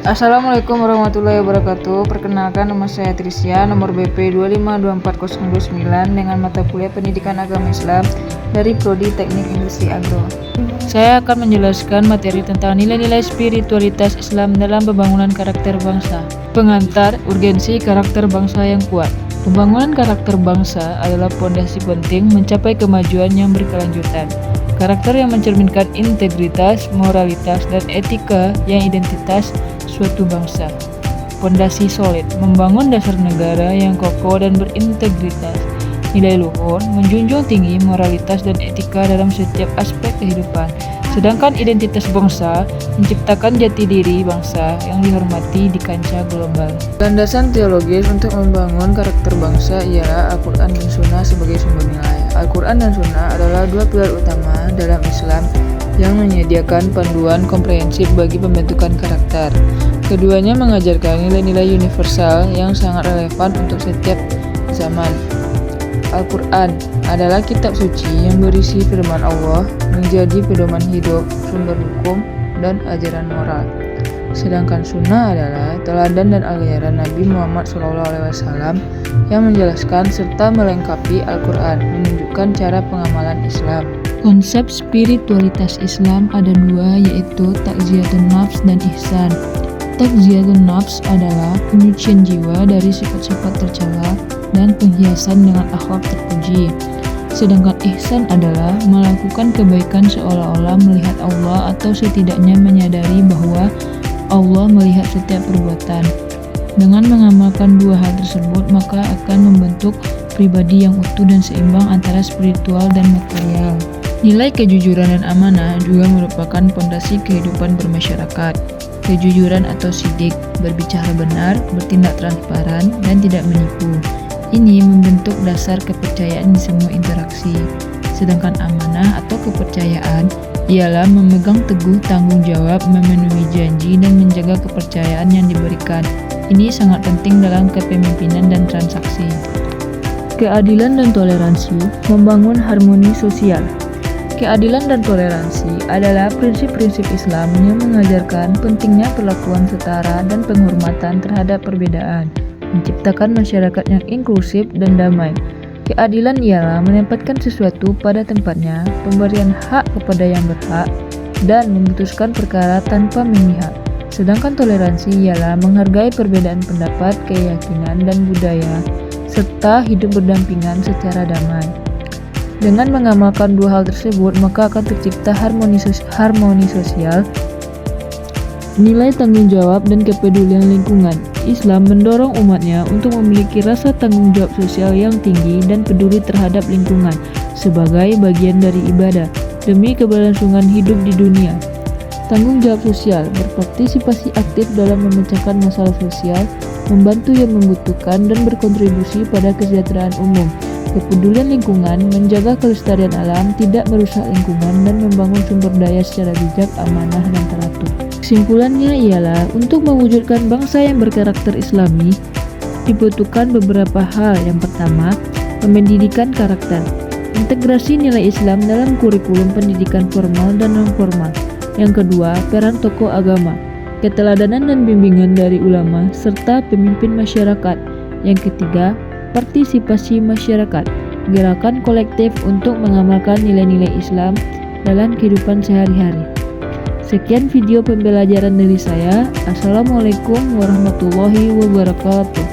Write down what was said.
Assalamualaikum warahmatullahi wabarakatuh. Perkenalkan, nama saya Trisya, nomor BP 2524029 dengan mata kuliah Pendidikan Agama Islam dari Prodi Teknik Industri Agro. Saya akan menjelaskan materi tentang nilai-nilai spiritualitas Islam dalam pembangunan karakter bangsa. Pengantar, urgensi karakter bangsa yang kuat. Pembangunan karakter bangsa adalah fondasi penting mencapai kemajuan yang berkelanjutan. Karakter yang mencerminkan integritas, moralitas, dan etika yang identitas suatu bangsa. Pondasi solid, membangun dasar negara yang kokoh dan berintegritas. Nilai luhur, menjunjung tinggi moralitas dan etika dalam setiap aspek kehidupan. Sedangkan identitas bangsa, menciptakan jati diri bangsa yang dihormati di kancah global. Landasan teologis untuk membangun karakter bangsa ialah Al-Quran dan Sunnah sebagai sumber nilai. Al-Quran dan Sunnah adalah dua pilar utama dalam Islam yang menyediakan panduan komprehensif bagi pembentukan karakter. Keduanya mengajarkan nilai-nilai universal yang sangat relevan untuk setiap zaman. Al-Quran adalah kitab suci yang berisi firman Allah, menjadi pedoman hidup, sumber hukum, dan ajaran moral. Sedangkan Sunnah adalah teladan dan ajaran Nabi Muhammad SAW yang menjelaskan serta melengkapi Al-Quran, menunjukkan cara pengamalan Islam. Konsep spiritualitas Islam ada dua, yaitu takziyatun nafs dan ihsan. Takziyatun nafs adalah penyucian jiwa dari sifat-sifat tercela dan penghiasan dengan akhlak terpuji. Sedangkan ihsan adalah melakukan kebaikan seolah-olah melihat Allah atau setidaknya menyadari bahwa Allah melihat setiap perbuatan. Dengan mengamalkan dua hal tersebut, maka akan membentuk pribadi yang utuh dan seimbang antara spiritual dan material. Nilai kejujuran dan amanah juga merupakan pondasi kehidupan bermasyarakat. Kejujuran atau sidik, berbicara benar, bertindak transparan, dan tidak menipu. Ini membentuk dasar kepercayaan di semua interaksi. Sedangkan amanah atau kepercayaan ialah memegang teguh tanggung jawab, memenuhi janji, dan menjaga kepercayaan yang diberikan. Ini sangat penting dalam kepemimpinan dan transaksi. Keadilan dan toleransi, membangun harmoni sosial. Keadilan dan toleransi adalah prinsip-prinsip Islam yang mengajarkan pentingnya perlakuan setara dan penghormatan terhadap perbedaan, menciptakan masyarakat yang inklusif dan damai. Keadilan ialah menempatkan sesuatu pada tempatnya, pemberian hak kepada yang berhak, dan memutuskan perkara tanpa memihak. Sedangkan toleransi ialah menghargai perbedaan pendapat, keyakinan, dan budaya, serta hidup berdampingan secara damai. Dengan mengamalkan dua hal tersebut, maka akan tercipta harmoni sosial, nilai tanggung jawab, dan kepedulian lingkungan. Islam mendorong umatnya untuk memiliki rasa tanggung jawab sosial yang tinggi dan peduli terhadap lingkungan sebagai bagian dari ibadah demi keberlangsungan hidup di dunia. Tanggung jawab sosial, berpartisipasi aktif dalam memecahkan masalah sosial, membantu yang membutuhkan, dan berkontribusi pada kesejahteraan umum. Kepedulian lingkungan, menjaga kelestarian alam, tidak merusak lingkungan, dan membangun sumber daya secara bijak, amanah, dan teratur. Kesimpulannya ialah untuk mewujudkan bangsa yang berkarakter Islami dibutuhkan beberapa hal. Yang pertama, pendidikan karakter, integrasi nilai Islam dalam kurikulum pendidikan formal dan non-formal. Yang kedua, peran tokoh agama, keteladanan dan bimbingan dari ulama serta pemimpin masyarakat. Yang ketiga, partisipasi masyarakat, gerakan kolektif untuk mengamalkan nilai-nilai Islam dalam kehidupan sehari-hari. Sekian video pembelajaran dari saya. Assalamualaikum warahmatullahi wabarakatuh.